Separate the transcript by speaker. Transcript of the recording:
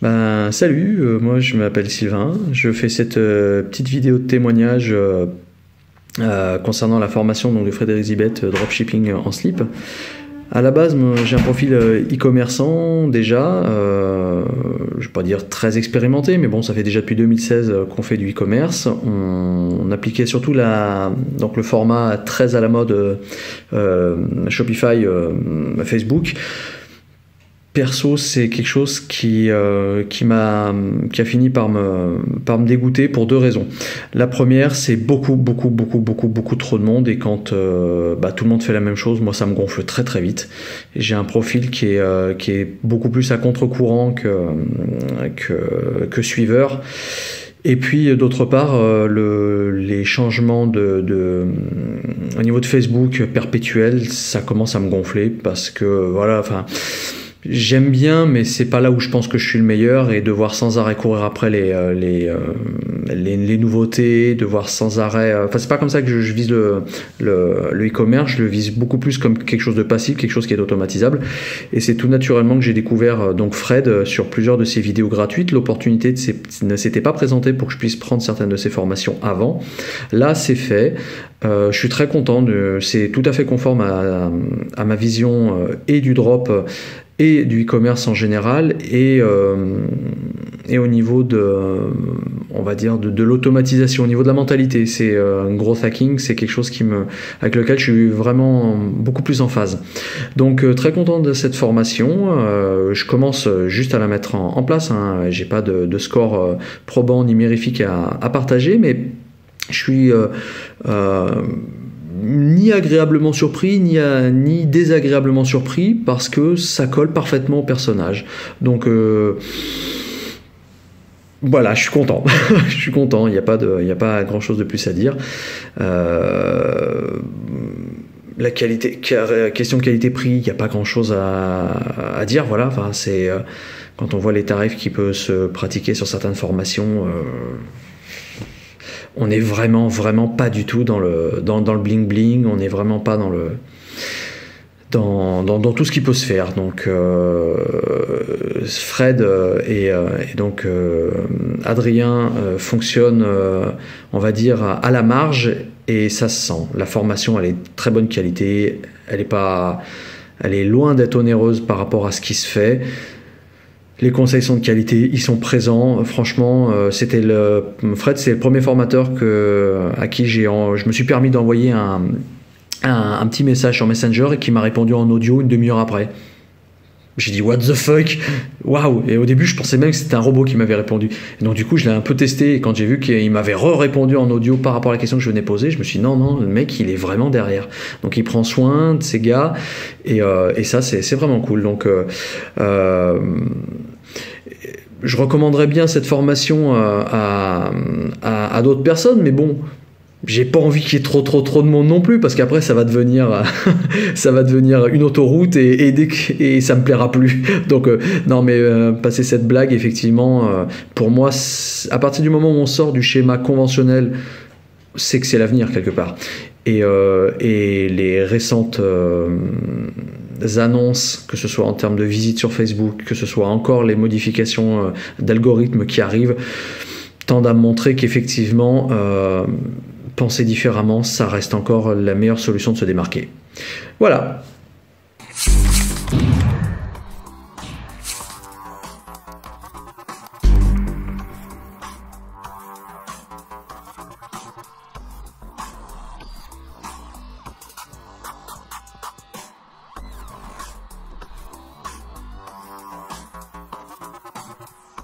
Speaker 1: Salut, moi je m'appelle Sylvain, je fais cette petite vidéo de témoignage concernant la formation donc, de Frédéric Zibet, dropshipping en slip. À la base, moi, j'ai un profil e-commerçant déjà, je vais pas dire très expérimenté, mais bon, ça fait déjà depuis 2016 qu'on fait du e-commerce. On appliquait surtout donc le format très à la mode Shopify, Facebook. Perso, c'est quelque chose qui a fini par me dégoûter pour deux raisons. La première, c'est beaucoup trop de monde et quand tout le monde fait la même chose, moi ça me gonfle très très vite. Et j'ai un profil qui est beaucoup plus à contre-courant que suiveur. Et puis d'autre part, les changements au niveau de Facebook perpétuels, ça commence à me gonfler parce que voilà, enfin. J'aime bien, mais c'est pas là où je pense que je suis le meilleur et devoir sans arrêt courir après les nouveautés, devoir sans arrêt. Enfin, c'est pas comme ça que je vise le e-commerce. Je le vise beaucoup plus comme quelque chose de passif, quelque chose qui est automatisable. Et c'est tout naturellement que j'ai découvert donc Fred sur plusieurs de ses vidéos gratuites. L'opportunité ne s'était pas présentée pour que je puisse prendre certaines de ses formations avant. Là, c'est fait. Je suis très content. C'est tout à fait conforme à ma vision et du drop et du e-commerce en général et au niveau on va dire de l'automatisation, au niveau de la mentalité. C'est un growth hacking, c'est quelque chose avec lequel je suis vraiment beaucoup plus en phase. Donc très content de cette formation. Je commence juste à la mettre en place. J'ai pas de score probant ni mérifique à partager, mais je suis ni agréablement surpris, ni désagréablement surpris, parce que ça colle parfaitement au personnage. Donc voilà, je suis content. Je suis content, il n'y a pas grand-chose de plus à dire. La qualité, question qualité-prix, il n'y a pas grand-chose à dire. Voilà, enfin, c'est quand on voit les tarifs qui peuvent se pratiquer sur certaines formations. On n'est vraiment pas du tout dans le bling bling, on n'est vraiment pas dans tout ce qui peut se faire. Donc Fred et donc Adrien fonctionnent, on va dire, à la marge et ça se sent. La formation, elle est de très bonne qualité, elle est loin d'être onéreuse par rapport à ce qui se fait. Les conseils sont de qualité, ils sont présents. Franchement, Fred, c'est le premier formateur à qui je me suis permis d'envoyer un petit message sur Messenger et qui m'a répondu en audio une demi-heure après. J'ai dit what the fuck, waouh. Et au début je pensais même que c'était un robot qui m'avait répondu, et donc du coup je l'ai un peu testé et quand j'ai vu qu'il m'avait répondu en audio par rapport à la question que je venais poser, je me suis dit non, le mec il est vraiment derrière, donc il prend soin de ses gars et ça c'est vraiment cool. Donc je recommanderais bien cette formation à d'autres personnes, mais bon, j'ai pas envie qu'il y ait trop de monde non plus, parce qu'après ça va devenir une autoroute et ça me plaira plus. Donc non, mais passer cette blague, effectivement, pour moi, à partir du moment où on sort du schéma conventionnel, c'est que c'est l'avenir quelque part. Et les récentes annonces, que ce soit en termes de visites sur Facebook, que ce soit encore les modifications d'algorithmes qui arrivent, tendent à montrer qu'effectivement penser différemment, ça reste encore la meilleure solution de se démarquer. Voilà.